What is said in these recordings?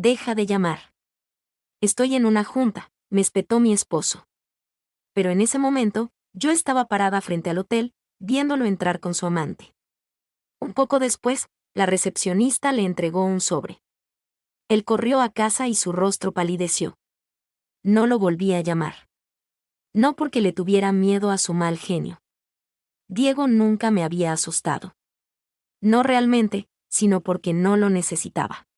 Deja de llamar. Estoy en una junta, me espetó mi esposo. Pero en ese momento, yo estaba parada frente al hotel, viéndolo entrar con su amante. Un poco después, la recepcionista le entregó un sobre. Él corrió a casa y su rostro palideció. No lo volví a llamar. No porque le tuviera miedo a su mal genio. Diego nunca me había asustado. No realmente, sino porque no lo necesitaba.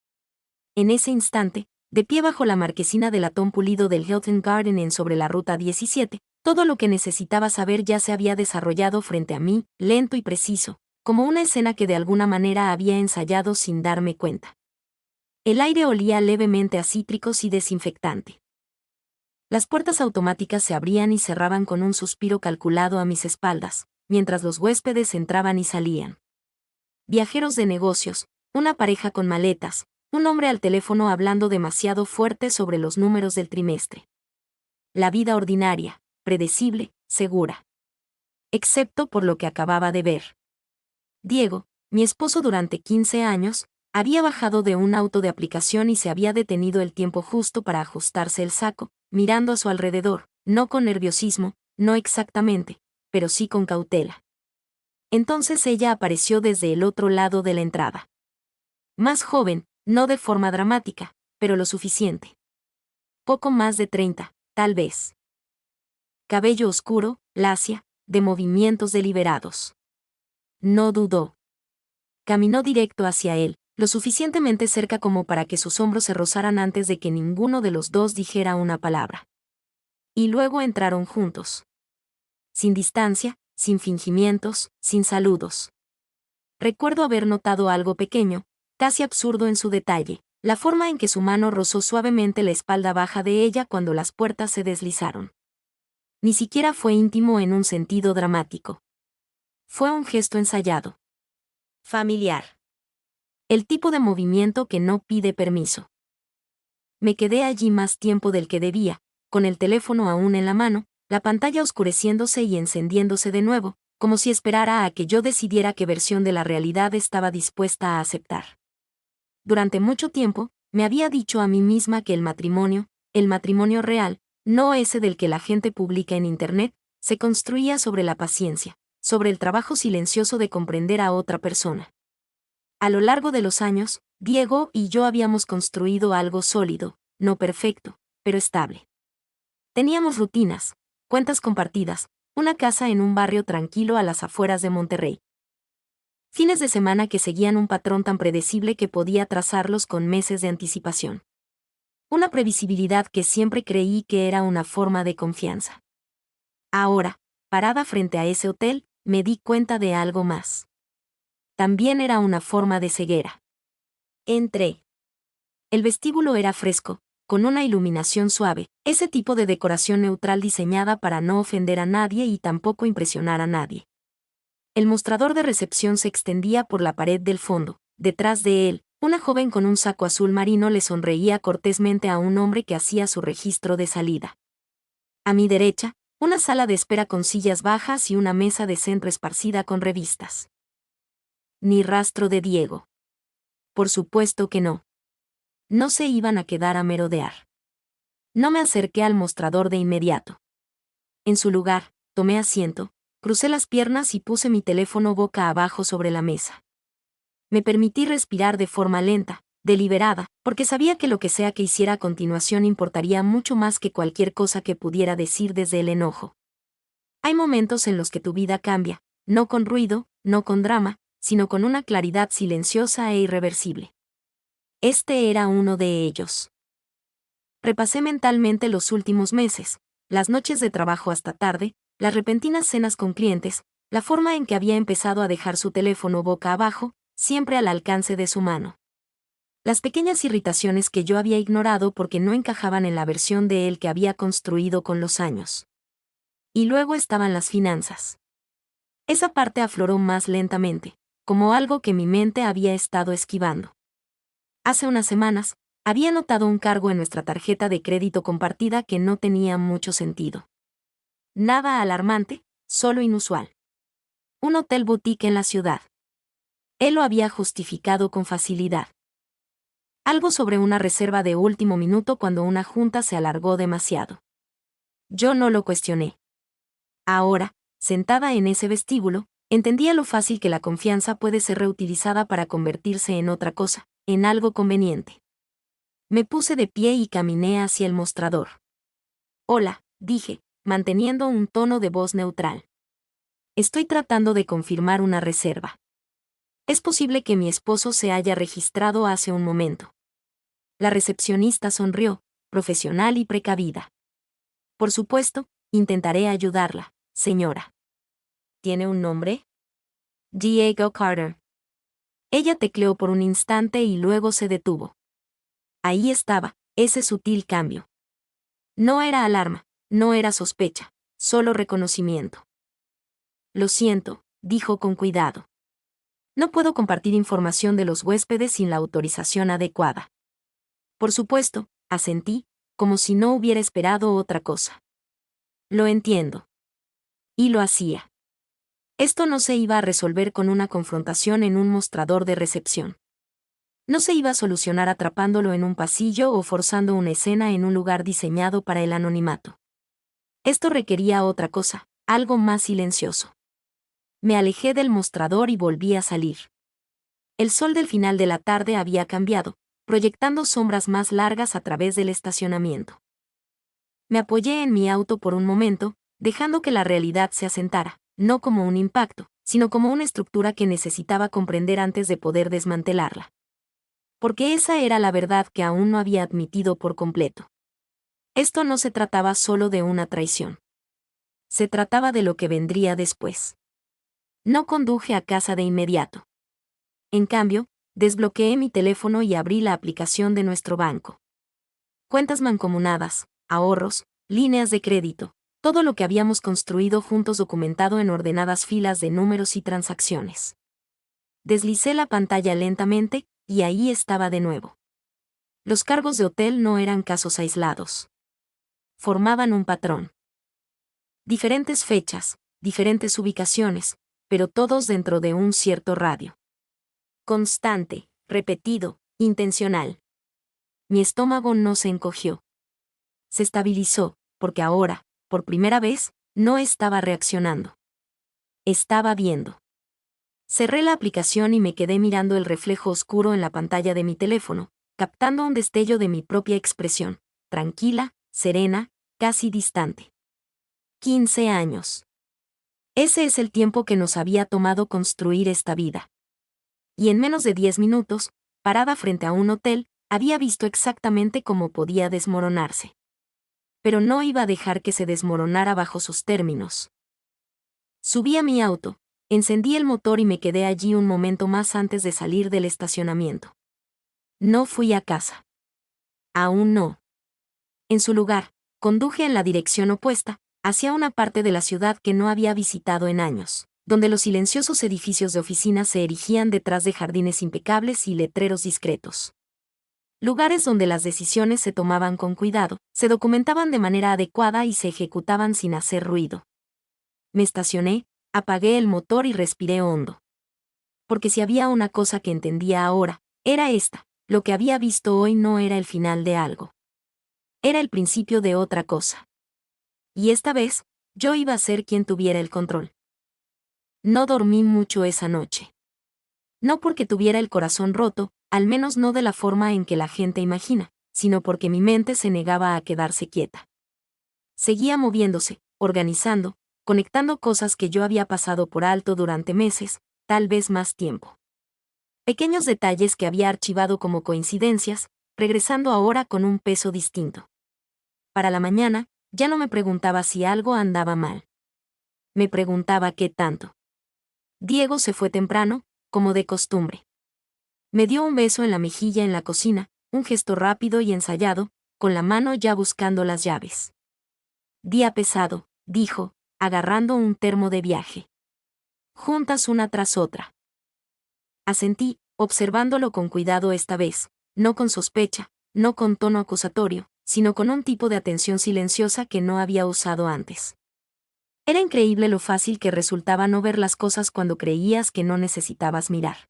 En ese instante, de pie bajo la marquesina del latón pulido del Hilton Garden Inn sobre la ruta 17, todo lo que necesitaba saber ya se había desarrollado frente a mí, lento y preciso, como una escena que de alguna manera había ensayado sin darme cuenta. El aire olía levemente a cítricos y desinfectante. Las puertas automáticas se abrían y cerraban con un suspiro calculado a mis espaldas, mientras los huéspedes entraban y salían. Viajeros de negocios, una pareja con maletas, un hombre al teléfono hablando demasiado fuerte sobre los números del trimestre. La vida ordinaria, predecible, segura. Excepto por lo que acababa de ver. Diego, mi esposo durante 15 años, había bajado de un auto de aplicación y se había detenido el tiempo justo para ajustarse el saco, mirando a su alrededor, no con nerviosismo, no exactamente, pero sí con cautela. Entonces ella apareció desde el otro lado de la entrada. Más joven, no de forma dramática, pero lo suficiente. Poco más de 30, tal vez. Cabello oscuro, lacia, de movimientos deliberados. No dudó. Caminó directo hacia él, lo suficientemente cerca como para que sus hombros se rozaran antes de que ninguno de los dos dijera una palabra. Y luego entraron juntos. Sin distancia, sin fingimientos, sin saludos. Recuerdo haber notado algo pequeño, casi absurdo en su detalle, la forma en que su mano rozó suavemente la espalda baja de ella cuando las puertas se deslizaron. Ni siquiera fue íntimo en un sentido dramático. Fue un gesto ensayado. Familiar. El tipo de movimiento que no pide permiso. Me quedé allí más tiempo del que debía, con el teléfono aún en la mano, la pantalla oscureciéndose y encendiéndose de nuevo, como si esperara a que yo decidiera qué versión de la realidad estaba dispuesta a aceptar. Durante mucho tiempo, me había dicho a mí misma que el matrimonio real, no ese del que la gente publica en Internet, se construía sobre la paciencia, sobre el trabajo silencioso de comprender a otra persona. A lo largo de los años, Diego y yo habíamos construido algo sólido, no perfecto, pero estable. Teníamos rutinas, cuentas compartidas, una casa en un barrio tranquilo a las afueras de Monterrey. Fines de semana que seguían un patrón tan predecible que podía trazarlos con meses de anticipación. Una previsibilidad que siempre creí que era una forma de confianza. Ahora, parada frente a ese hotel, me di cuenta de algo más. También era una forma de ceguera. Entré. El vestíbulo era fresco, con una iluminación suave, ese tipo de decoración neutral diseñada para no ofender a nadie y tampoco impresionar a nadie. El mostrador de recepción se extendía por la pared del fondo. Detrás de él, una joven con un saco azul marino le sonreía cortésmente a un hombre que hacía su registro de salida. A mi derecha, una sala de espera con sillas bajas y una mesa de centro esparcida con revistas. Ni rastro de Diego. Por supuesto que no. No se iban a quedar a merodear. No me acerqué al mostrador de inmediato. En su lugar, tomé asiento, crucé las piernas y puse mi teléfono boca abajo sobre la mesa. Me permití respirar de forma lenta, deliberada, porque sabía que lo que sea que hiciera a continuación importaría mucho más que cualquier cosa que pudiera decir desde el enojo. Hay momentos en los que tu vida cambia, no con ruido, no con drama, sino con una claridad silenciosa e irreversible. Este era uno de ellos. Repasé mentalmente los últimos meses, las noches de trabajo hasta tarde, las repentinas cenas con clientes, la forma en que había empezado a dejar su teléfono boca abajo, siempre al alcance de su mano. Las pequeñas irritaciones que yo había ignorado porque no encajaban en la versión de él que había construido con los años. Y luego estaban las finanzas. Esa parte afloró más lentamente, como algo que mi mente había estado esquivando. Hace unas semanas, había notado un cargo en nuestra tarjeta de crédito compartida que no tenía mucho sentido. Nada alarmante, solo inusual. Un hotel boutique en la ciudad. Él lo había justificado con facilidad. Algo sobre una reserva de último minuto cuando una junta se alargó demasiado. Yo no lo cuestioné. Ahora, sentada en ese vestíbulo, entendía lo fácil que la confianza puede ser reutilizada para convertirse en otra cosa, en algo conveniente. Me puse de pie y caminé hacia el mostrador. Hola, dije, manteniendo un tono de voz neutral. Estoy tratando de confirmar una reserva. Es posible que mi esposo se haya registrado hace un momento. La recepcionista sonrió, profesional y precavida. Por supuesto, intentaré ayudarla, señora. ¿Tiene un nombre? Diego Carter. Ella tecleó por un instante y luego se detuvo. Ahí estaba, ese sutil cambio. No era alarma, no era sospecha, solo reconocimiento. Lo siento, dijo con cuidado. No puedo compartir información de los huéspedes sin la autorización adecuada. Por supuesto, asentí, como si no hubiera esperado otra cosa. Lo entiendo. Y lo hacía. Esto no se iba a resolver con una confrontación en un mostrador de recepción. No se iba a solucionar atrapándolo en un pasillo o forzando una escena en un lugar diseñado para el anonimato. Esto requería otra cosa, algo más silencioso. Me alejé del mostrador y volví a salir. El sol del final de la tarde había cambiado, proyectando sombras más largas a través del estacionamiento. Me apoyé en mi auto por un momento, dejando que la realidad se asentara, no como un impacto, sino como una estructura que necesitaba comprender antes de poder desmantelarla. Porque esa era la verdad que aún no había admitido por completo. Esto no se trataba solo de una traición. Se trataba de lo que vendría después. No conduje a casa de inmediato. En cambio, desbloqueé mi teléfono y abrí la aplicación de nuestro banco. Cuentas mancomunadas, ahorros, líneas de crédito, todo lo que habíamos construido juntos documentado en ordenadas filas de números y transacciones. Deslicé la pantalla lentamente, y ahí estaba de nuevo. Los cargos de hotel no eran casos aislados. Formaban un patrón. Diferentes fechas, diferentes ubicaciones, pero todos dentro de un cierto radio. Constante, repetido, intencional. Mi estómago no se encogió. Se estabilizó, porque ahora, por primera vez, no estaba reaccionando. Estaba viendo. Cerré la aplicación y me quedé mirando el reflejo oscuro en la pantalla de mi teléfono, captando un destello de mi propia expresión, tranquila, serena, casi distante. 15 años. Ese es el tiempo que nos había tomado construir esta vida. Y en menos de 10 minutos, parada frente a un hotel, había visto exactamente cómo podía desmoronarse. Pero no iba a dejar que se desmoronara bajo sus términos. Subí a mi auto, encendí el motor y me quedé allí un momento más antes de salir del estacionamiento. No fui a casa. Aún no. En su lugar, conduje en la dirección opuesta, hacia una parte de la ciudad que no había visitado en años, donde los silenciosos edificios de oficinas se erigían detrás de jardines impecables y letreros discretos. Lugares donde las decisiones se tomaban con cuidado, se documentaban de manera adecuada y se ejecutaban sin hacer ruido. Me estacioné, apagué el motor y respiré hondo. Porque si había una cosa que entendía ahora, era esta: lo que había visto hoy no era el final de algo. Era el principio de otra cosa. Y esta vez, yo iba a ser quien tuviera el control. No dormí mucho esa noche. No porque tuviera el corazón roto, al menos no de la forma en que la gente imagina, sino porque mi mente se negaba a quedarse quieta. Seguía moviéndose, organizando, conectando cosas que yo había pasado por alto durante meses, tal vez más tiempo. Pequeños detalles que había archivado como coincidencias, regresando ahora con un peso distinto. Para la mañana, ya no me preguntaba si algo andaba mal. Me preguntaba qué tanto. Diego se fue temprano, como de costumbre. Me dio un beso en la mejilla en la cocina, un gesto rápido y ensayado, con la mano ya buscando las llaves. Día pesado, dijo, agarrando un termo de viaje. Juntas una tras otra. Asentí, observándolo con cuidado esta vez, no con sospecha, no con tono acusatorio, sino con un tipo de atención silenciosa que no había usado antes. Era increíble lo fácil que resultaba no ver las cosas cuando creías que no necesitabas mirar.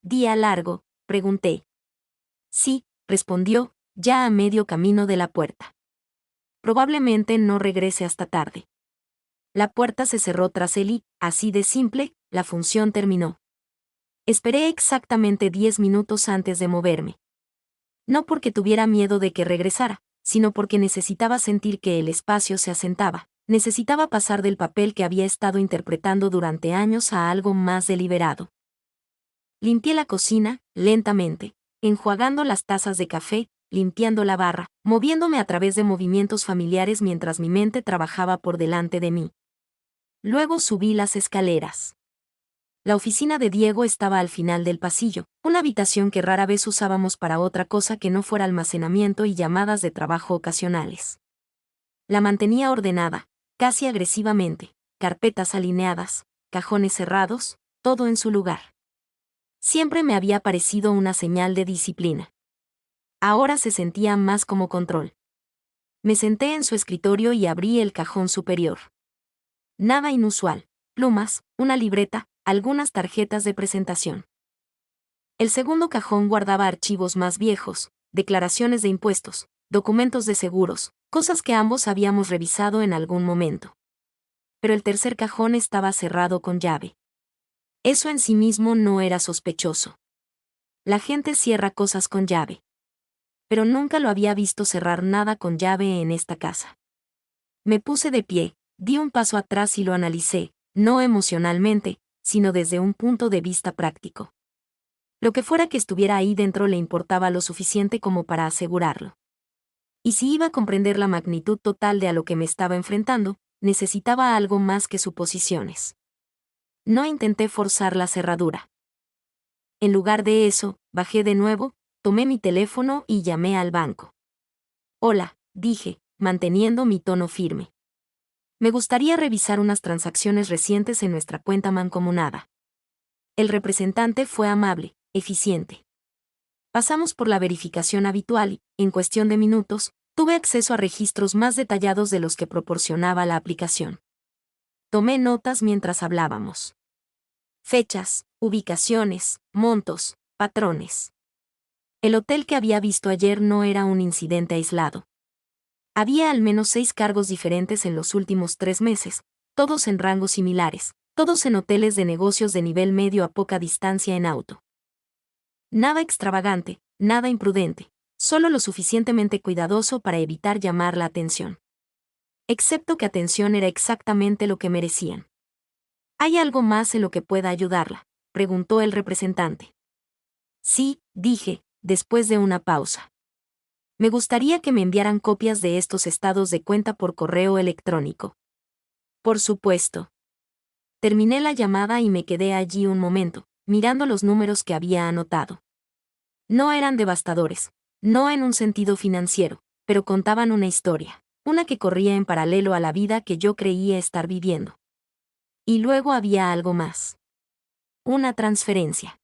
¿Día largo?, pregunté. Sí, respondió, ya a medio camino de la puerta. Probablemente no regrese hasta tarde. La puerta se cerró tras él y, así de simple, la función terminó. Esperé exactamente 10 minutos antes de moverme. No porque tuviera miedo de que regresara, sino porque necesitaba sentir que el espacio se asentaba. Necesitaba pasar del papel que había estado interpretando durante años a algo más deliberado. Limpié la cocina, lentamente, enjuagando las tazas de café, limpiando la barra, moviéndome a través de movimientos familiares mientras mi mente trabajaba por delante de mí. Luego subí las escaleras. La oficina de Diego estaba al final del pasillo, una habitación que rara vez usábamos para otra cosa que no fuera almacenamiento y llamadas de trabajo ocasionales. La mantenía ordenada, casi agresivamente, carpetas alineadas, cajones cerrados, todo en su lugar. Siempre me había parecido una señal de disciplina. Ahora se sentía más como control. Me senté en su escritorio y abrí el cajón superior. Nada inusual, plumas, una libreta, algunas tarjetas de presentación. El segundo cajón guardaba archivos más viejos, declaraciones de impuestos, documentos de seguros, cosas que ambos habíamos revisado en algún momento. Pero el tercer cajón estaba cerrado con llave. Eso en sí mismo no era sospechoso. La gente cierra cosas con llave. Pero nunca lo había visto cerrar nada con llave en esta casa. Me puse de pie, di un paso atrás y lo analicé, no emocionalmente, sino desde un punto de vista práctico. Lo que fuera que estuviera ahí dentro le importaba lo suficiente como para asegurarlo. Y si iba a comprender la magnitud total de a lo que me estaba enfrentando, necesitaba algo más que suposiciones. No intenté forzar la cerradura. En lugar de eso, bajé de nuevo, tomé mi teléfono y llamé al banco. Hola, dije, manteniendo mi tono firme. Me gustaría revisar unas transacciones recientes en nuestra cuenta mancomunada. El representante fue amable, eficiente. Pasamos por la verificación habitual y, en cuestión de minutos, tuve acceso a registros más detallados de los que proporcionaba la aplicación. Tomé notas mientras hablábamos. Fechas, ubicaciones, montos, patrones. El hotel que había visto ayer no era un incidente aislado. Había al menos 6 cargos diferentes en los últimos 3 meses, todos en rangos similares, todos en hoteles de negocios de nivel medio a poca distancia en auto. Nada extravagante, nada imprudente, solo lo suficientemente cuidadoso para evitar llamar la atención. Excepto que atención era exactamente lo que merecían. ¿Hay algo más en lo que pueda ayudarla?, preguntó el representante. Sí, dije, después de una pausa. Me gustaría que me enviaran copias de estos estados de cuenta por correo electrónico. Por supuesto. Terminé la llamada y me quedé allí un momento, mirando los números que había anotado. No eran devastadores, no en un sentido financiero, pero contaban una historia, una que corría en paralelo a la vida que yo creía estar viviendo. Y luego había algo más. Una transferencia.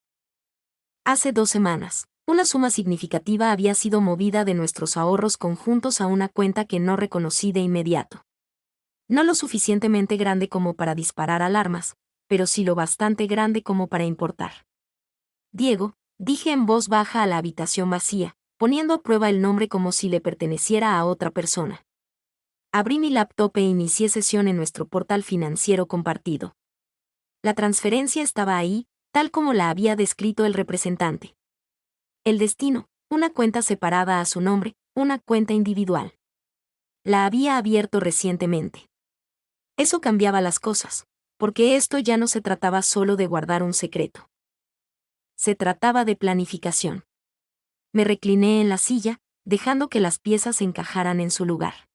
Hace 2 semanas, una suma significativa había sido movida de nuestros ahorros conjuntos a una cuenta que no reconocí de inmediato. No lo suficientemente grande como para disparar alarmas, pero sí lo bastante grande como para importar. Diego, dije en voz baja a la habitación vacía, poniendo a prueba el nombre como si le perteneciera a otra persona. Abrí mi laptop e inicié sesión en nuestro portal financiero compartido. La transferencia estaba ahí, tal como la había descrito el representante. El destino, una cuenta separada a su nombre, una cuenta individual. La había abierto recientemente. Eso cambiaba las cosas, porque esto ya no se trataba solo de guardar un secreto. Se trataba de planificación. Me recliné en la silla, dejando que las piezas se encajaran en su lugar.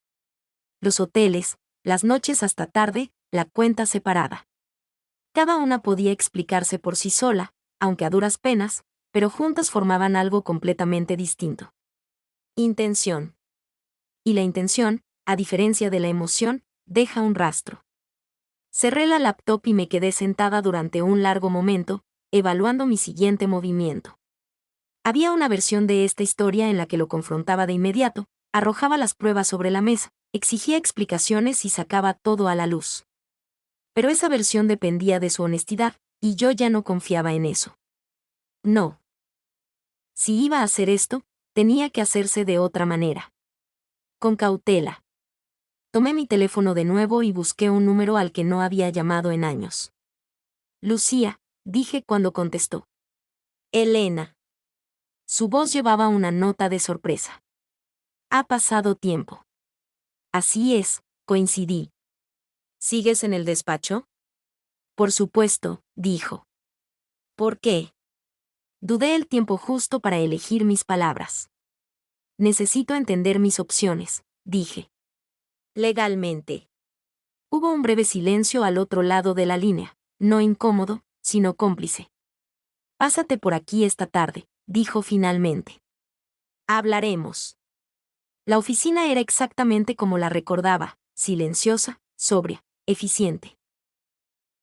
Los hoteles, las noches hasta tarde, la cuenta separada. Cada una podía explicarse por sí sola, aunque a duras penas, pero juntas formaban algo completamente distinto. Intención. Y la intención, a diferencia de la emoción, deja un rastro. Cerré la laptop y me quedé sentada durante un largo momento, evaluando mi siguiente movimiento. Había una versión de esta historia en la que lo confrontaba de inmediato, arrojaba las pruebas sobre la mesa, exigía explicaciones y sacaba todo a la luz. Pero esa versión dependía de su honestidad, y yo ya no confiaba en eso. No. Si iba a hacer esto, tenía que hacerse de otra manera. Con cautela. Tomé mi teléfono de nuevo y busqué un número al que no había llamado en años. Lucía, dije cuando contestó. Elena. Su voz llevaba una nota de sorpresa. Ha pasado tiempo. Así es, coincidí. ¿Sigues en el despacho? Por supuesto, dijo. ¿Por qué? Dudé el tiempo justo para elegir mis palabras. Necesito entender mis opciones, dije. Legalmente. Hubo un breve silencio al otro lado de la línea, no incómodo, sino cómplice. Pásate por aquí esta tarde, dijo finalmente. Hablaremos. La oficina era exactamente como la recordaba, silenciosa, sobria, eficiente.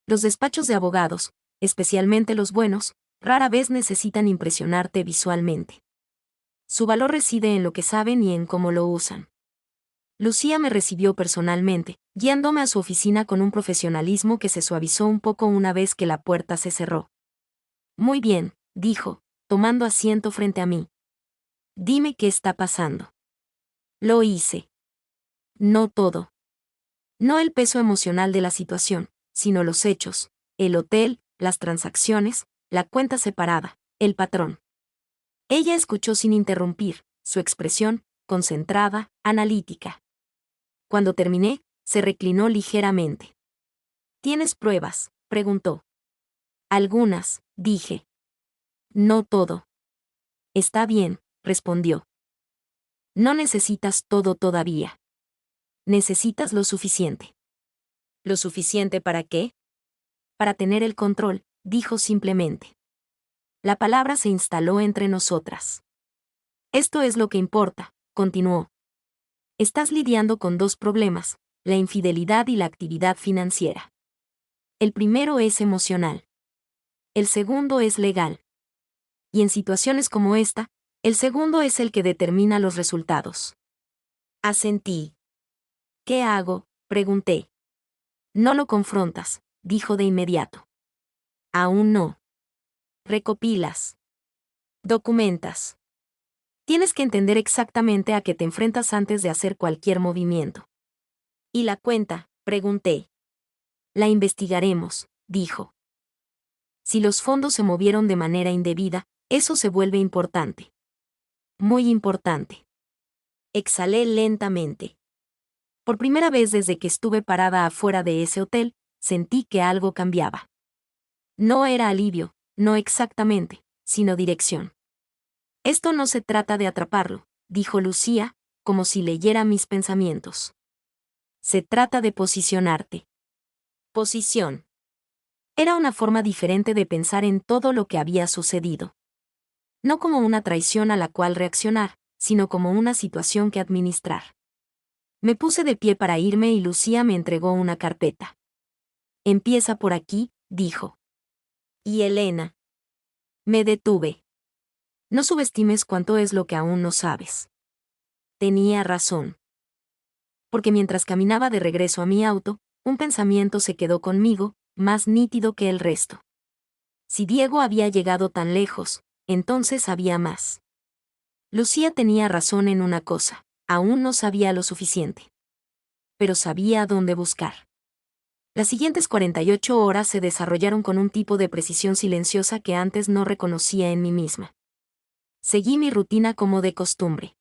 Los despachos de abogados, especialmente los buenos, rara vez necesitan impresionarte visualmente. Su valor reside en lo que saben y en cómo lo usan. Lucía me recibió personalmente, guiándome a su oficina con un profesionalismo que se suavizó un poco una vez que la puerta se cerró. Muy bien, dijo, tomando asiento frente a mí. Dime qué está pasando. Lo hice. No todo. No el peso emocional de la situación, sino los hechos, el hotel, las transacciones, la cuenta separada, el patrón. Ella escuchó sin interrumpir, su expresión, concentrada, analítica. Cuando terminé, se reclinó ligeramente. ¿Tienes pruebas?, preguntó. Algunas, dije. No todo. Está bien, respondió. No necesitas todo todavía. Necesitas lo suficiente. ¿Lo suficiente para qué? Para tener el control, dijo simplemente. La palabra se instaló entre nosotras. Esto es lo que importa, continuó. Estás lidiando con dos problemas, la infidelidad y la actividad financiera. El primero es emocional. El segundo es legal. Y en situaciones como esta, el segundo es el que determina los resultados. Asentí. ¿Qué hago?, pregunté. No lo confrontas, dijo de inmediato. Aún no. Recopilas. Documentas. Tienes que entender exactamente a qué te enfrentas antes de hacer cualquier movimiento. ¿Y la cuenta?, pregunté. La investigaremos, dijo. Si los fondos se movieron de manera indebida, eso se vuelve importante. Muy importante. Exhalé lentamente. Por primera vez desde que estuve parada afuera de ese hotel, sentí que algo cambiaba. No era alivio, no exactamente, sino dirección. Esto no se trata de atraparlo, dijo Lucía, como si leyera mis pensamientos. Se trata de posicionarte. Posición. Era una forma diferente de pensar en todo lo que había sucedido. No como una traición a la cual reaccionar, sino como una situación que administrar. Me puse de pie para irme y Lucía me entregó una carpeta. Empieza por aquí, dijo. ¿Y Elena? Me detuve. No subestimes cuánto es lo que aún no sabes. Tenía razón. Porque mientras caminaba de regreso a mi auto, un pensamiento se quedó conmigo, más nítido que el resto. Si Diego había llegado tan lejos, entonces había más. Lucía tenía razón en una cosa, aún no sabía lo suficiente. Pero sabía a dónde buscar. Las siguientes 48 horas se desarrollaron con un tipo de precisión silenciosa que antes no reconocía en mí misma. Seguí mi rutina como de costumbre.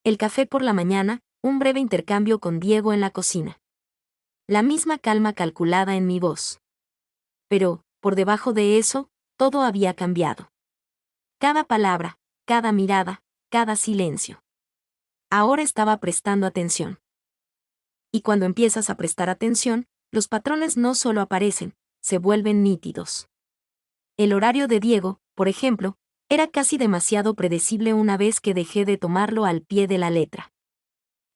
El café por la mañana, un breve intercambio con Diego en la cocina. La misma calma calculada en mi voz. Pero, por debajo de eso, todo había cambiado. Cada palabra, cada mirada, cada silencio. Ahora estaba prestando atención. Y cuando empiezas a prestar atención, los patrones no solo aparecen, se vuelven nítidos. El horario de Diego, por ejemplo, era casi demasiado predecible una vez que dejé de tomarlo al pie de la letra.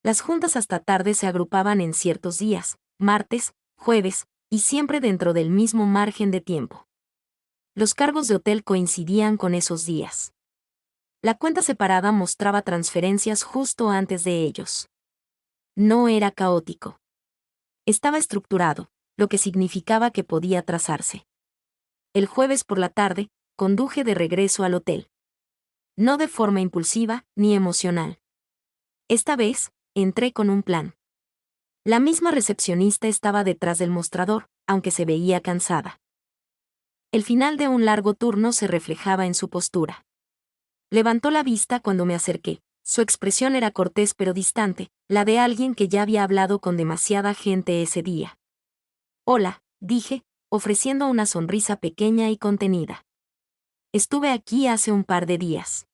Las juntas hasta tarde se agrupaban en ciertos días, martes, jueves, y siempre dentro del mismo margen de tiempo. Los cargos de hotel coincidían con esos días. La cuenta separada mostraba transferencias justo antes de ellos. No era caótico. Estaba estructurado, lo que significaba que podía trazarse. El jueves por la tarde, conduje de regreso al hotel. no de forma impulsiva ni emocional. Esta vez, entré con un plan. La misma recepcionista estaba detrás del mostrador, aunque se veía cansada. El final de un largo turno se reflejaba en su postura. Levantó la vista cuando me acerqué. Su expresión era cortés pero distante, la de alguien que ya había hablado con demasiada gente ese día. Hola, dije, ofreciendo una sonrisa pequeña y contenida. Estuve aquí hace un par de días.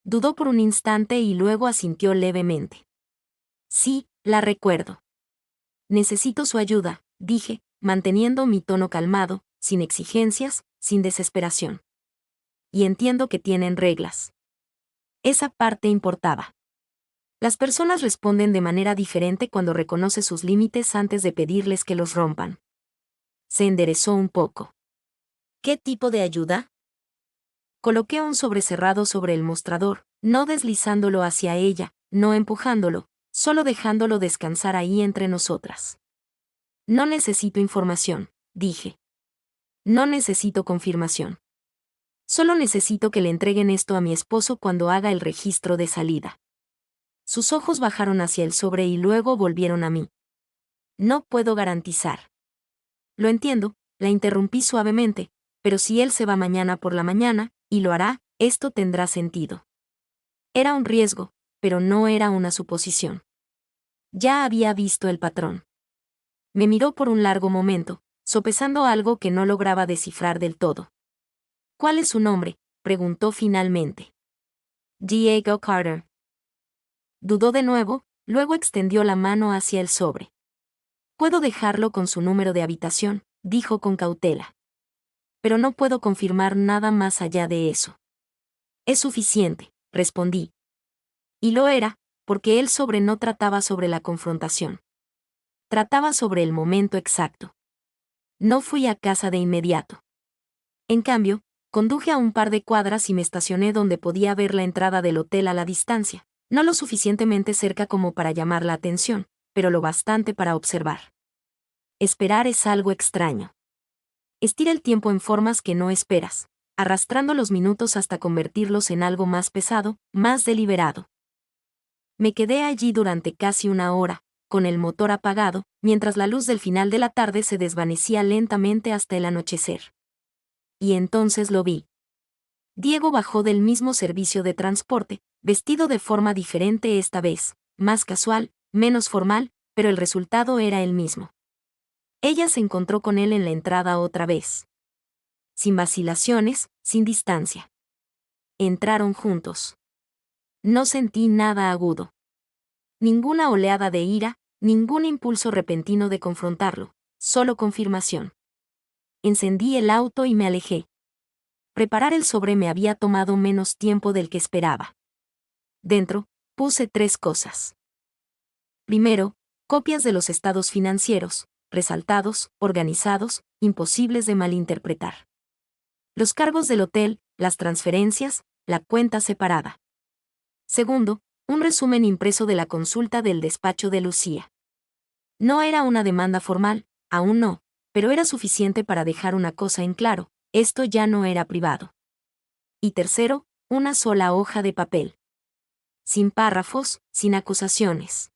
Dudó por un instante y luego asintió levemente. Sí, la recuerdo. Necesito su ayuda, dije, manteniendo mi tono calmado, sin exigencias, sin desesperación. Y entiendo que tienen reglas. Esa parte importaba. Las personas responden de manera diferente cuando reconoce sus límites antes de pedirles que los rompan. Se enderezó un poco. ¿Qué tipo de ayuda? Coloqué un sobrecerrado sobre el mostrador, no deslizándolo hacia ella, no empujándolo, solo dejándolo descansar ahí entre nosotras. No necesito información, dije. No necesito confirmación. Solo necesito que le entreguen esto a mi esposo cuando haga el registro de salida. Sus ojos bajaron hacia el sobre y luego volvieron a mí. No puedo garantizar. Lo entiendo, la interrumpí suavemente, pero si él se va mañana por la mañana, y lo hará, esto tendrá sentido. Era un riesgo, pero no era una suposición. Ya había visto el patrón. Me miró por un largo momento, sopesando algo que no lograba descifrar del todo. ¿Cuál es su nombre?, preguntó finalmente. Diego Carter. Dudó de nuevo, luego extendió la mano hacia el sobre. Puedo dejarlo con su número de habitación, dijo con cautela. Pero no puedo confirmar nada más allá de eso. Es suficiente, respondí. Y lo era, porque el sobre no trataba sobre la confrontación. Trataba sobre el momento exacto. No fui a casa de inmediato. En cambio, conduje a un par de cuadras y me estacioné donde podía ver la entrada del hotel a la distancia, no lo suficientemente cerca como para llamar la atención, pero lo bastante para observar. Esperar es algo extraño. Estira el tiempo en formas que no esperas, arrastrando los minutos hasta convertirlos en algo más pesado, más deliberado. Me quedé allí durante casi una hora, con el motor apagado, mientras la luz del final de la tarde se desvanecía lentamente hasta el anochecer. Y entonces lo vi. Diego bajó del mismo servicio de transporte, vestido de forma diferente esta vez, más casual, menos formal, pero el resultado era el mismo. Ella se encontró con él en la entrada otra vez. Sin vacilaciones, sin distancia. Entraron juntos. No sentí nada agudo. Ninguna oleada de ira, ningún impulso repentino de confrontarlo, solo confirmación. Encendí el auto y me alejé. Preparar el sobre me había tomado menos tiempo del que esperaba. Dentro, puse 3 cosas. Primero, copias de los estados financieros, resaltados, organizados, imposibles de malinterpretar. Los cargos del hotel, las transferencias, la cuenta separada. Segundo, un resumen impreso de la consulta del despacho de Lucía. No era una demanda formal, aún no, pero era suficiente para dejar una cosa en claro, esto ya no era privado. Y tercero, una sola hoja de papel. Sin párrafos, sin acusaciones.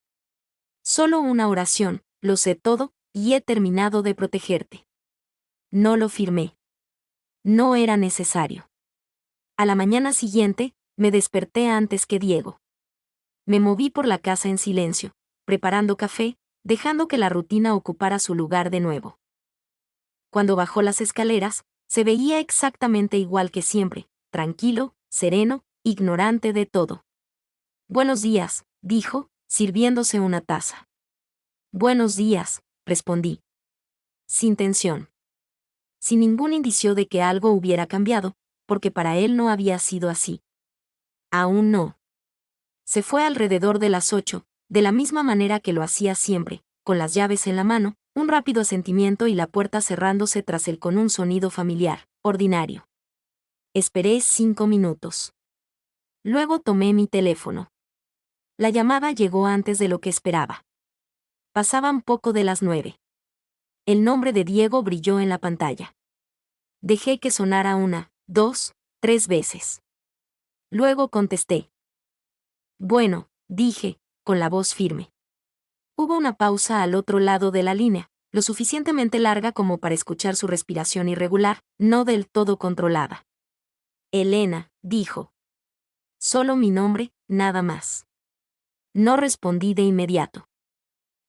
Solo una oración, lo sé todo, y he terminado de protegerte. No lo firmé. No era necesario. A la mañana siguiente, me desperté antes que Diego. Me moví por la casa en silencio, preparando café, dejando que la rutina ocupara su lugar de nuevo. Cuando bajó las escaleras, se veía exactamente igual que siempre, tranquilo, sereno, ignorante de todo. Buenos días, dijo, sirviéndose una taza. Buenos días, respondí. Sin tensión. Sin ningún indicio de que algo hubiera cambiado, porque para él no había sido así. Aún no. Se fue alrededor de las 8, de la misma manera que lo hacía siempre, con las llaves en la mano, un rápido asentimiento y la puerta cerrándose tras él con un sonido familiar, ordinario. Esperé 5 minutos. Luego tomé mi teléfono. La llamada llegó antes de lo que esperaba. Pasaban poco de las 9. El nombre de Diego brilló en la pantalla. Dejé que sonara 1, 2, 3 veces. Luego contesté. Bueno, dije, con la voz firme. Hubo una pausa al otro lado de la línea, lo suficientemente larga como para escuchar su respiración irregular, no del todo controlada. Elena, dijo. Solo mi nombre, nada más. No respondí de inmediato.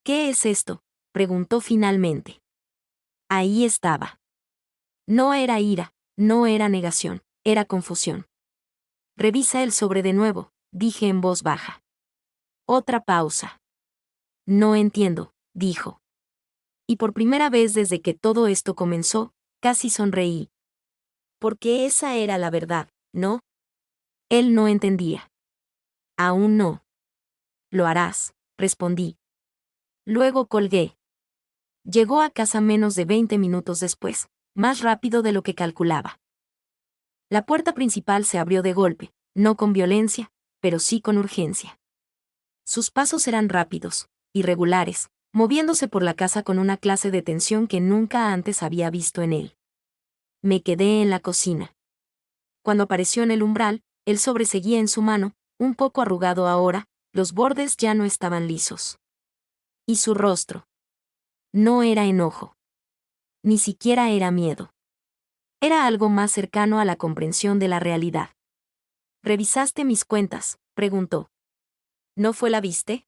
¿Qué es esto?, preguntó finalmente. Ahí estaba. No era ira, no era negación, era confusión. Revisa el sobre de nuevo, dije en voz baja. Otra pausa. No entiendo, dijo. Y por primera vez desde que todo esto comenzó, casi sonreí. Porque esa era la verdad, ¿no? Él no entendía. Aún no. Lo harás, respondí. Luego colgué. Llegó a casa menos de 20 minutos después, más rápido de lo que calculaba. La puerta principal se abrió de golpe, no con violencia, pero sí con urgencia. Sus pasos eran rápidos, irregulares, moviéndose por la casa con una clase de tensión que nunca antes había visto en él. Me quedé en la cocina. Cuando apareció en el umbral, el sobre seguía en su mano, un poco arrugado ahora, los bordes ya no estaban lisos. Y su rostro. No era enojo. Ni siquiera era miedo. Era algo más cercano a la comprensión de la realidad. ¿Revisaste mis cuentas?, preguntó. ¿No fue la viste?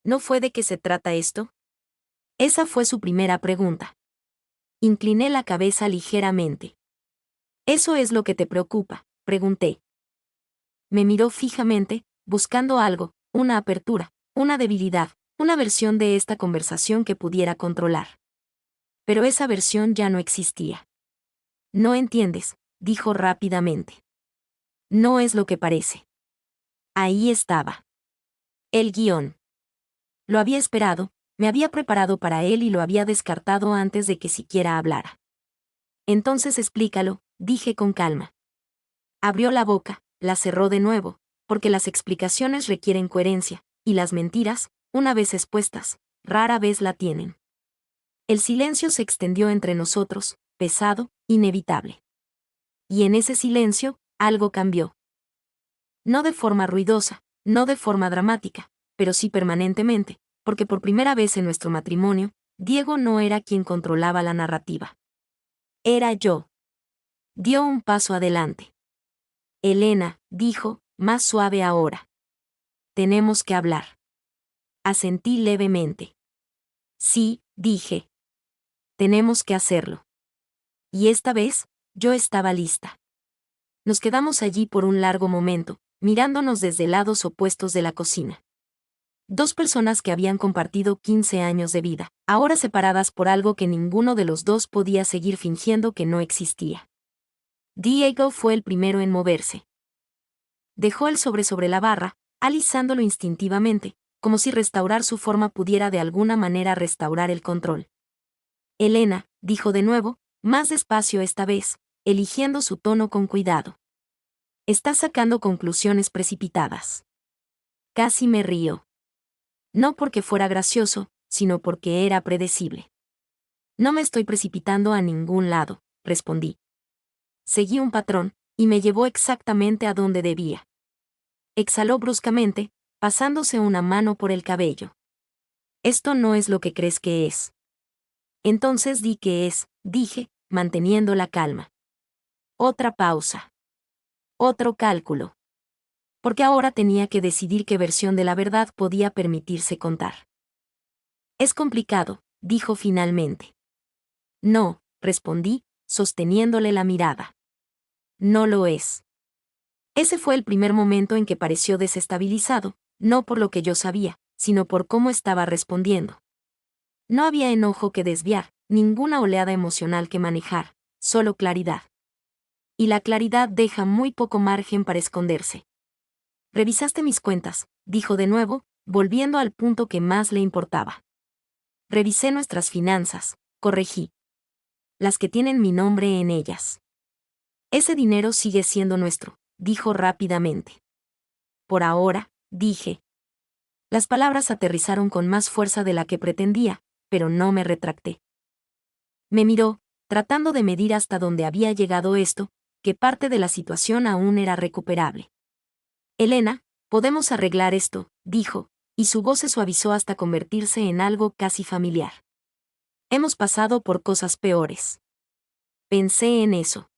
¿No fue de qué se trata esto? Esa fue su primera pregunta. Incliné la cabeza ligeramente. ¿Eso es lo que te preocupa?, pregunté. Me miró fijamente, buscando algo, una apertura, una debilidad, una versión de esta conversación que pudiera controlar. Pero esa versión ya no existía. No entiendes, dijo rápidamente. No es lo que parece. Ahí estaba. El guión. Lo había esperado, me había preparado para él y lo había descartado antes de que siquiera hablara. Entonces explícalo, dije con calma. Abrió la boca, la cerró de nuevo, porque las explicaciones requieren coherencia, y las mentiras, una vez expuestas, rara vez la tienen. El silencio se extendió entre nosotros, pesado, inevitable. Y en ese silencio, algo cambió. No de forma ruidosa, no de forma dramática, pero sí permanentemente, porque por primera vez en nuestro matrimonio, Diego no era quien controlaba la narrativa. Era yo. Dio un paso adelante. Elena, dijo, más suave ahora. Tenemos que hablar. Asentí levemente. Sí, dije. Tenemos que hacerlo. Y esta vez, yo estaba lista. Nos quedamos allí por un largo momento, mirándonos desde lados opuestos de la cocina. Dos personas que habían compartido 15 años de vida, ahora separadas por algo que ninguno de los dos podía seguir fingiendo que no existía. Diego fue el primero en moverse. Dejó el sobre la barra, alisándolo instintivamente, como si restaurar su forma pudiera de alguna manera restaurar el control. Elena, dijo de nuevo, más despacio esta vez, eligiendo su tono con cuidado. Estás sacando conclusiones precipitadas. Casi me río. No porque fuera gracioso, sino porque era predecible. No me estoy precipitando a ningún lado, respondí. Seguí un patrón, y me llevó exactamente a donde debía. Exhaló bruscamente, pasándose una mano por el cabello. Esto no es lo que crees que es. Entonces di que es, dije, manteniendo la calma. Otra pausa. Otro cálculo. Porque ahora tenía que decidir qué versión de la verdad podía permitirse contar. Es complicado, dijo finalmente. No, respondí, sosteniéndole la mirada. No lo es. Ese fue el primer momento en que pareció desestabilizado, no por lo que yo sabía, sino por cómo estaba respondiendo. No había enojo que desviar, ninguna oleada emocional que manejar, solo claridad. Y la claridad deja muy poco margen para esconderse. Revisaste mis cuentas, dijo de nuevo, volviendo al punto que más le importaba. Revisé nuestras finanzas, corregí. Las que tienen mi nombre en ellas. Ese dinero sigue siendo nuestro, dijo rápidamente. Por ahora, dije. Las palabras aterrizaron con más fuerza de la que pretendía, pero no me retracté. Me miró, tratando de medir hasta dónde había llegado esto, que parte de la situación aún era recuperable. Elena, podemos arreglar esto, dijo, y su voz se suavizó hasta convertirse en algo casi familiar. Hemos pasado por cosas peores. Pensé en eso.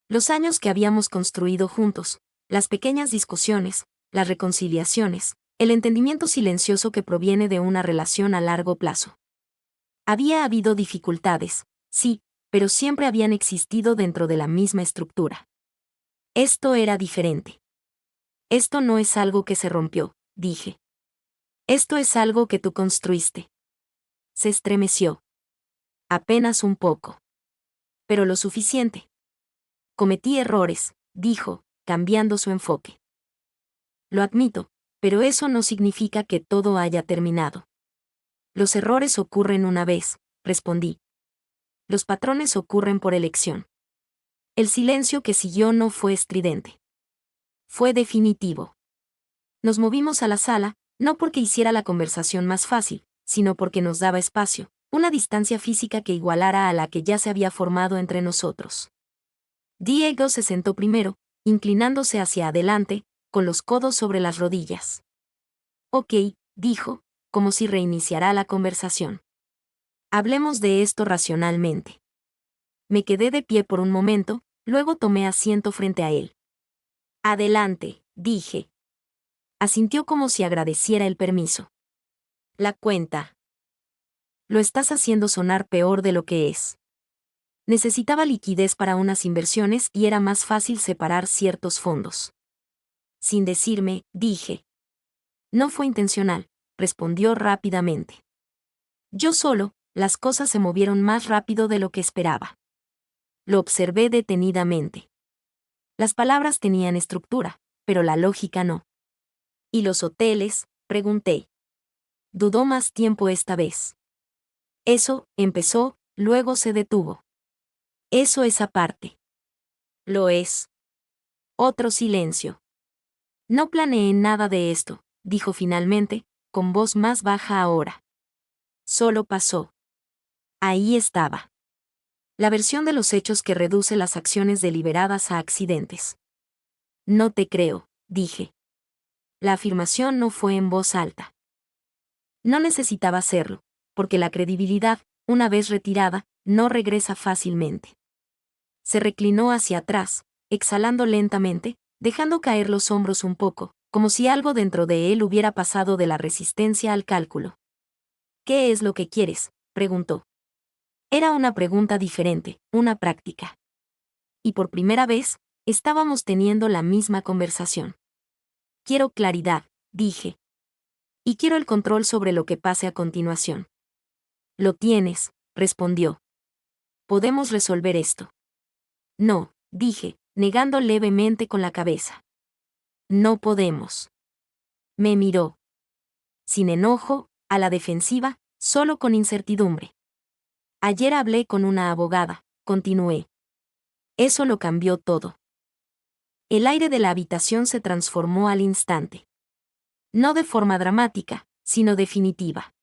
Los años que habíamos construido juntos, las pequeñas discusiones, las reconciliaciones, el entendimiento silencioso que proviene de una relación a largo plazo. Había habido dificultades, sí, pero siempre habían existido dentro de la misma estructura. Esto era diferente. Esto no es algo que se rompió, dije. Esto es algo que tú construiste. Se estremeció. Apenas un poco. Pero lo suficiente. Cometí errores, dijo, cambiando su enfoque. Lo admito, pero eso no significa que todo haya terminado. Los errores ocurren una vez, respondí. Los patrones ocurren por elección. El silencio que siguió no fue estridente. Fue definitivo. Nos movimos a la sala, no porque hiciera la conversación más fácil, sino porque nos daba espacio, una distancia física que igualara a la que ya se había formado entre nosotros. Diego se sentó primero, inclinándose hacia adelante, con los codos sobre las rodillas. Ok, dijo, como si reiniciara la conversación. Hablemos de esto racionalmente. Me quedé de pie por un momento, luego tomé asiento frente a él. Adelante, dije. Asintió como si agradeciera el permiso. La cuenta. Lo estás haciendo sonar peor de lo que es. Necesitaba liquidez para unas inversiones y era más fácil separar ciertos fondos. Sin decirme, dije. No fue intencional, respondió rápidamente. Yo solo, las cosas se movieron más rápido de lo que esperaba. Lo observé detenidamente. Las palabras tenían estructura, pero la lógica no. ¿Y los hoteles?, pregunté. Dudó más tiempo esta vez. Eso, empezó, luego se detuvo. Eso es aparte. Lo es. Otro silencio. No planeé nada de esto, dijo finalmente, con voz más baja ahora. Solo pasó. Ahí estaba. La versión de los hechos que reduce las acciones deliberadas a accidentes. No te creo, dije. La afirmación no fue en voz alta. No necesitaba hacerlo, porque la credibilidad, una vez retirada, no regresa fácilmente. Se reclinó hacia atrás, exhalando lentamente, dejando caer los hombros un poco, como si algo dentro de él hubiera pasado de la resistencia al cálculo. ¿Qué es lo que quieres?, preguntó. Era una pregunta diferente, una práctica. Y por primera vez, estábamos teniendo la misma conversación. Quiero claridad, dije. Y quiero el control sobre lo que pase a continuación. Lo tienes, respondió. Podemos resolver esto. No, dije, negando levemente con la cabeza. No podemos. Me miró. Sin enojo, a la defensiva, solo con incertidumbre. Ayer hablé con una abogada, continué. Eso lo cambió todo. El aire de la habitación se transformó al instante. No de forma dramática, sino definitiva.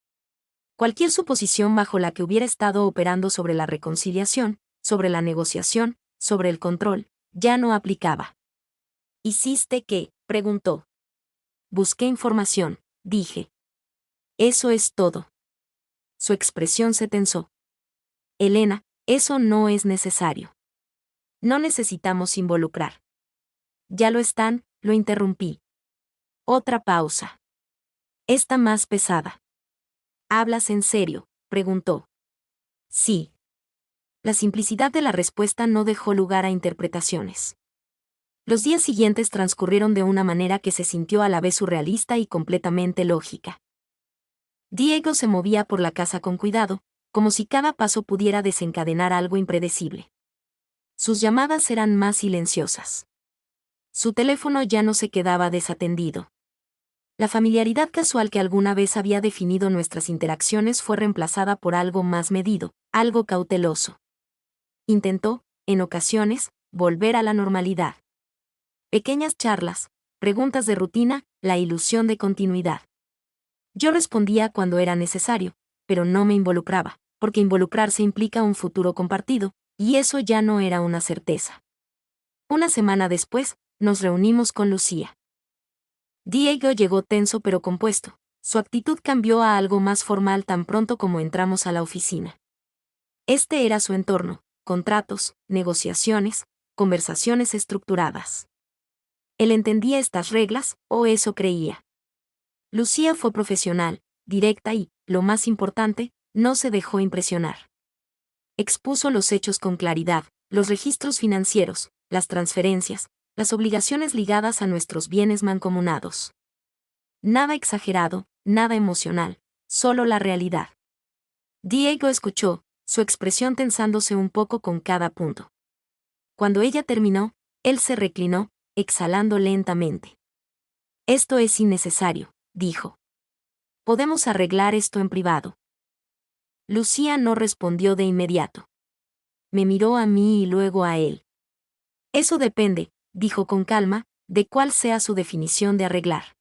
Cualquier suposición bajo la que hubiera estado operando sobre la reconciliación, sobre la negociación, sobre el control, ya no aplicaba. ¿Hiciste qué?, preguntó. Busqué información, dije. Eso es todo. Su expresión se tensó. Elena, eso no es necesario. No necesitamos involucrar. Ya lo están, lo interrumpí. Otra pausa. Esta más pesada. ¿Hablas en serio?, preguntó. Sí. La simplicidad de la respuesta no dejó lugar a interpretaciones. Los días siguientes transcurrieron de una manera que se sintió a la vez surrealista y completamente lógica. Diego se movía por la casa con cuidado, como si cada paso pudiera desencadenar algo impredecible. Sus llamadas eran más silenciosas. Su teléfono ya no se quedaba desatendido. La familiaridad casual que alguna vez había definido nuestras interacciones fue reemplazada por algo más medido, algo cauteloso. Intentó, en ocasiones, volver a la normalidad. Pequeñas charlas, preguntas de rutina, la ilusión de continuidad. Yo respondía cuando era necesario, pero no me involucraba, porque involucrarse implica un futuro compartido, y eso ya no era una certeza. Una semana después, nos reunimos con Lucía. Diego llegó tenso pero compuesto. Su actitud cambió a algo más formal tan pronto como entramos a la oficina. Este era su entorno: contratos, negociaciones, conversaciones estructuradas. Él entendía estas reglas, o eso creía. Lucía fue profesional, directa y, lo más importante, no se dejó impresionar. Expuso los hechos con claridad: los registros financieros, las transferencias, las obligaciones ligadas a nuestros bienes mancomunados. Nada exagerado, nada emocional, solo la realidad. Diego escuchó, su expresión tensándose un poco con cada punto. Cuando ella terminó, él se reclinó, exhalando lentamente. Esto es innecesario, dijo. Podemos arreglar esto en privado. Lucía no respondió de inmediato. Me miró a mí y luego a él. Eso depende, dijo con calma, de cuál sea su definición de arreglar.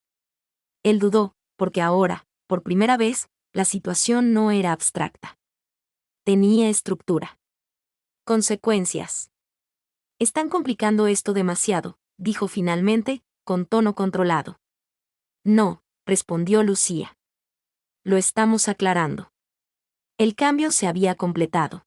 Él dudó, porque ahora, por primera vez, la situación no era abstracta. Tenía estructura. Consecuencias. Están complicando esto demasiado, dijo finalmente, con tono controlado. No, respondió Lucía. Lo estamos aclarando. El cambio se había completado.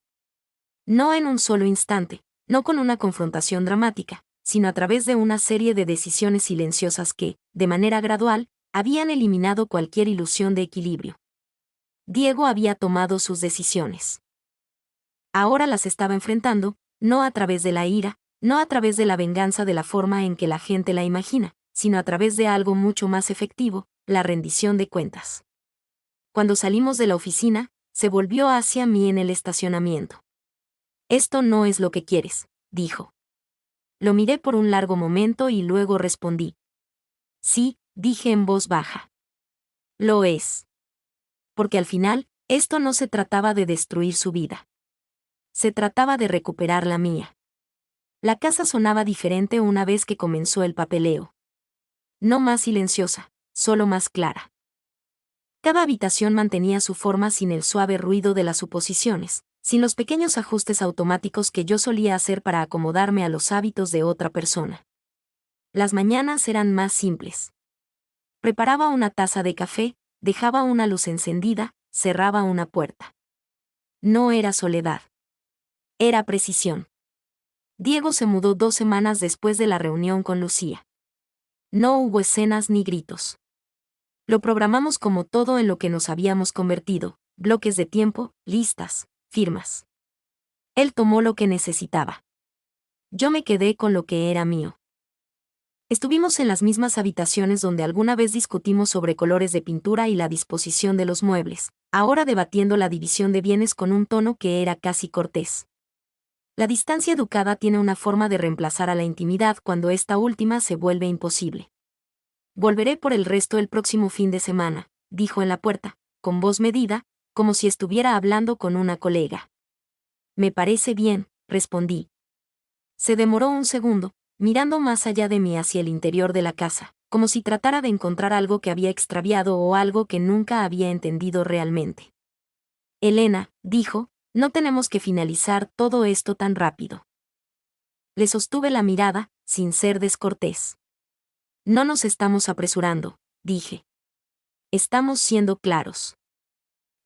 No en un solo instante, no con una confrontación dramática, sino a través de una serie de decisiones silenciosas que, de manera gradual, habían eliminado cualquier ilusión de equilibrio. Diego había tomado sus decisiones. Ahora las estaba enfrentando, no a través de la ira, no a través de la venganza de la forma en que la gente la imagina, sino a través de algo mucho más efectivo: la rendición de cuentas. Cuando salimos de la oficina, se volvió hacia mí en el estacionamiento. Esto no es lo que quieres, dijo. Lo miré por un largo momento y luego respondí. Sí, dije en voz baja. Lo es. Porque al final, esto no se trataba de destruir su vida. Se trataba de recuperar la mía. La casa sonaba diferente una vez que comenzó el papeleo. No más silenciosa, solo más clara. Cada habitación mantenía su forma sin el suave ruido de las suposiciones, sin los pequeños ajustes automáticos que yo solía hacer para acomodarme a los hábitos de otra persona. Las mañanas eran más simples. Preparaba una taza de café, dejaba una luz encendida, cerraba una puerta. No era soledad. Era precisión. Diego se mudó 2 semanas después de la reunión con Lucía. No hubo escenas ni gritos. Lo programamos como todo en lo que nos habíamos convertido: bloques de tiempo, listas, firmas. Él tomó lo que necesitaba. Yo me quedé con lo que era mío. Estuvimos en las mismas habitaciones donde alguna vez discutimos sobre colores de pintura y la disposición de los muebles, ahora debatiendo la división de bienes con un tono que era casi cortés. La distancia educada tiene una forma de reemplazar a la intimidad cuando esta última se vuelve imposible. Volveré por el resto el próximo fin de semana, dijo en la puerta, con voz medida, como si estuviera hablando con una colega. Me parece bien, respondí. Se demoró un segundo, mirando más allá de mí hacia el interior de la casa, como si tratara de encontrar algo que había extraviado o algo que nunca había entendido realmente. Elena, dijo, no tenemos que finalizar todo esto tan rápido. Le sostuve la mirada, sin ser descortés. No nos estamos apresurando, dije. Estamos siendo claros.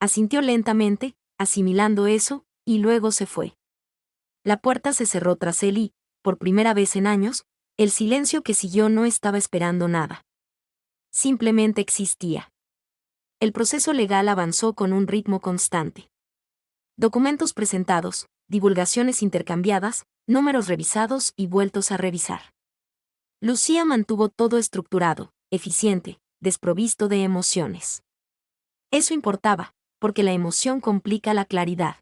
Asintió lentamente, asimilando eso, y luego se fue. La puerta se cerró tras él y, por primera vez en años, el silencio que siguió no estaba esperando nada. Simplemente existía. El proceso legal avanzó con un ritmo constante. Documentos presentados, divulgaciones intercambiadas, números revisados y vueltos a revisar. Lucía mantuvo todo estructurado, eficiente, desprovisto de emociones. Eso importaba, porque la emoción complica la claridad.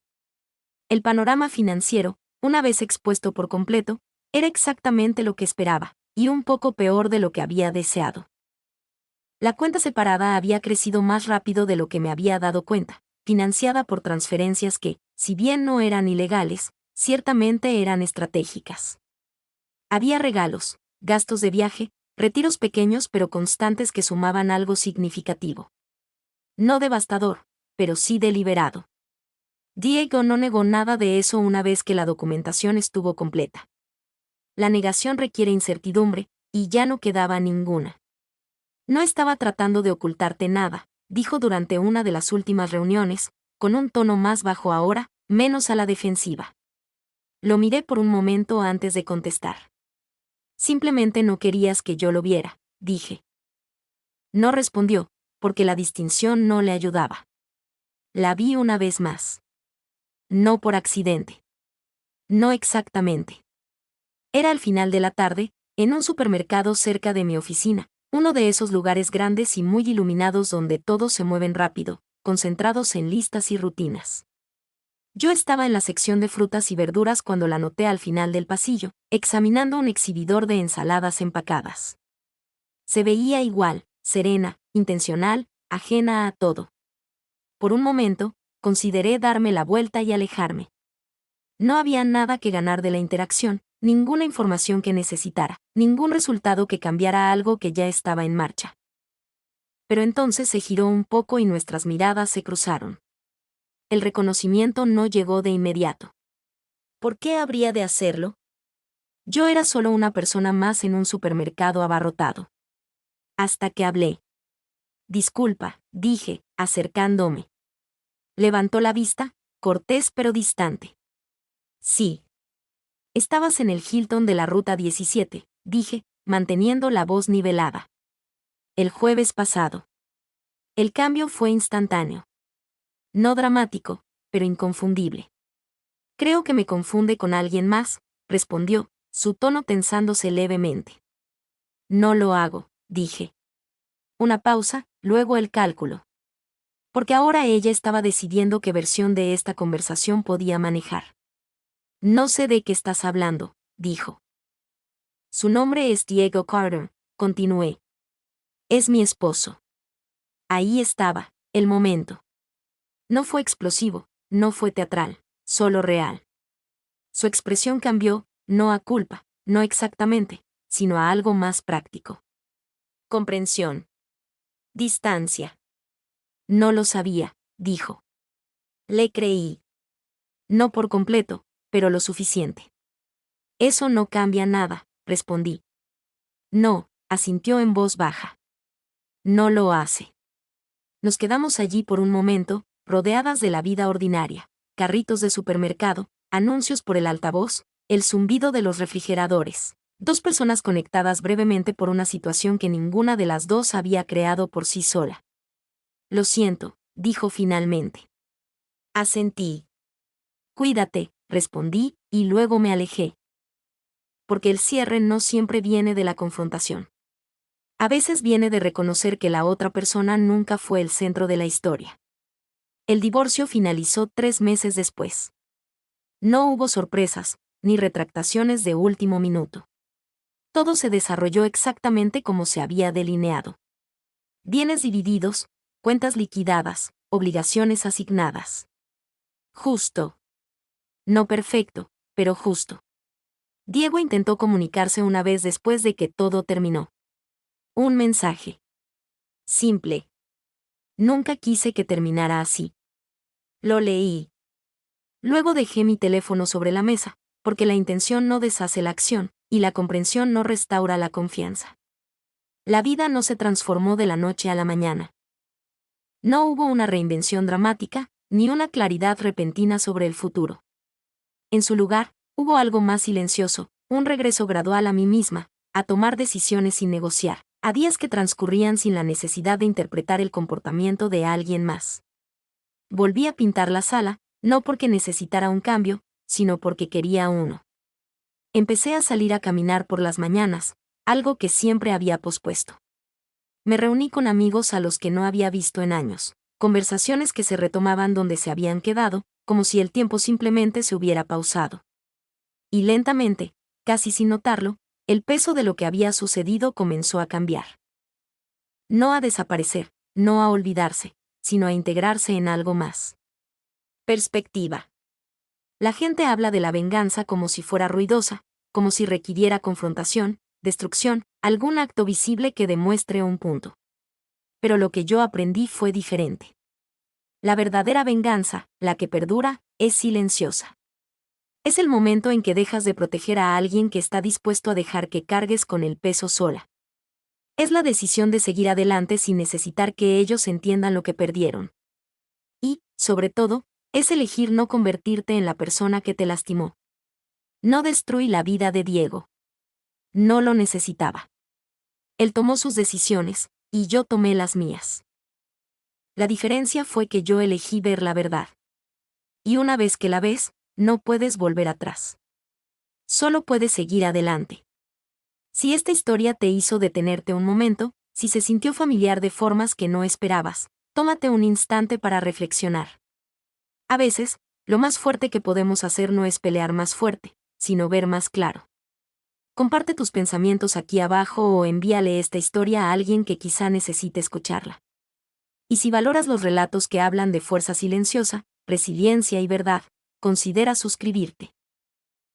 El panorama financiero, una vez expuesto por completo, era exactamente lo que esperaba, y un poco peor de lo que había deseado. La cuenta separada había crecido más rápido de lo que me había dado cuenta, financiada por transferencias que, si bien no eran ilegales, ciertamente eran estratégicas. Había regalos, gastos de viaje, retiros pequeños pero constantes que sumaban algo significativo. No devastador, pero sí deliberado. Diego no negó nada de eso una vez que la documentación estuvo completa. La negación requiere incertidumbre, y ya no quedaba ninguna. No estaba tratando de ocultarte nada, dijo durante una de las últimas reuniones, con un tono más bajo ahora, menos a la defensiva. Lo miré por un momento antes de contestar. Simplemente no querías que yo lo viera, dije. No respondió, porque la distinción no le ayudaba. La vi una vez más. No por accidente. No exactamente. Era al final de la tarde, en un supermercado cerca de mi oficina, uno de esos lugares grandes y muy iluminados donde todos se mueven rápido, concentrados en listas y rutinas. Yo estaba en la sección de frutas y verduras cuando la noté al final del pasillo, examinando un exhibidor de ensaladas empacadas. Se veía igual, serena, intencional, ajena a todo. Por un momento, consideré darme la vuelta y alejarme. No había nada que ganar de la interacción, ninguna información que necesitara, ningún resultado que cambiara algo que ya estaba en marcha. Pero entonces se giró un poco y nuestras miradas se cruzaron. El reconocimiento no llegó de inmediato. ¿Por qué habría de hacerlo? Yo era solo una persona más en un supermercado abarrotado. Hasta que hablé. Disculpa, dije, acercándome. Levantó la vista, cortés pero distante. Sí. Estabas en el Hilton de la Ruta 17, dije, manteniendo la voz nivelada. El jueves pasado. El cambio fue instantáneo. No dramático, pero inconfundible. Creo que me confunde con alguien más, respondió, su tono tensándose levemente. No lo hago, dije. Una pausa, luego el cálculo. Porque ahora ella estaba decidiendo qué versión de esta conversación podía manejar. No sé de qué estás hablando, dijo. Su nombre es Diego Carter, continué. Es mi esposo. Ahí estaba, el momento. No fue explosivo, no fue teatral, solo real. Su expresión cambió, no a culpa, no exactamente, sino a algo más práctico. Comprensión. Distancia. No lo sabía, dijo. Le creí. No por completo, pero lo suficiente. Eso no cambia nada, respondí. No, asintió en voz baja. No lo hace. Nos quedamos allí por un momento, rodeadas de la vida ordinaria, carritos de supermercado, anuncios por el altavoz, el zumbido de los refrigeradores. Dos personas conectadas brevemente por una situación que ninguna de las dos había creado por sí sola. Lo siento, dijo finalmente. Asentí. Cuídate, respondí, y luego me alejé. Porque el cierre no siempre viene de la confrontación. A veces viene de reconocer que la otra persona nunca fue el centro de la historia. El divorcio finalizó 3 meses después. No hubo sorpresas, ni retractaciones de último minuto. Todo se desarrolló exactamente como se había delineado. Bienes divididos, cuentas liquidadas, obligaciones asignadas. Justo. No perfecto, pero justo. Diego intentó comunicarse una vez después de que todo terminó. Un mensaje. Simple. Nunca quise que terminara así. Lo leí. Luego dejé mi teléfono sobre la mesa, porque la intención no deshace la acción, y la comprensión no restaura la confianza. La vida no se transformó de la noche a la mañana. No hubo una reinvención dramática, ni una claridad repentina sobre el futuro. En su lugar, hubo algo más silencioso, un regreso gradual a mí misma, a tomar decisiones sin negociar, a días que transcurrían sin la necesidad de interpretar el comportamiento de alguien más. Volví a pintar la sala, no porque necesitara un cambio, sino porque quería uno. Empecé a salir a caminar por las mañanas, algo que siempre había pospuesto. Me reuní con amigos a los que no había visto en años, conversaciones que se retomaban donde se habían quedado, como si el tiempo simplemente se hubiera pausado. Y lentamente, casi sin notarlo, el peso de lo que había sucedido comenzó a cambiar. No a desaparecer, no a olvidarse, sino a integrarse en algo más. Perspectiva. La gente habla de la venganza como si fuera ruidosa, como si requiriera confrontación, destrucción, algún acto visible que demuestre un punto. Pero lo que yo aprendí fue diferente. La verdadera venganza, la que perdura, es silenciosa. Es el momento en que dejas de proteger a alguien que está dispuesto a dejar que cargues con el peso sola. Es la decisión de seguir adelante sin necesitar que ellos entiendan lo que perdieron. Y, sobre todo, es elegir no convertirte en la persona que te lastimó. No destruí la vida de Diego. No lo necesitaba. Él tomó sus decisiones, y yo tomé las mías. La diferencia fue que yo elegí ver la verdad. Y una vez que la ves, no puedes volver atrás. Solo puedes seguir adelante. Si esta historia te hizo detenerte un momento, si se sintió familiar de formas que no esperabas, tómate un instante para reflexionar. A veces, lo más fuerte que podemos hacer no es pelear más fuerte, sino ver más claro. Comparte tus pensamientos aquí abajo o envíale esta historia a alguien que quizá necesite escucharla. Y si valoras los relatos que hablan de fuerza silenciosa, resiliencia y verdad, considera suscribirte.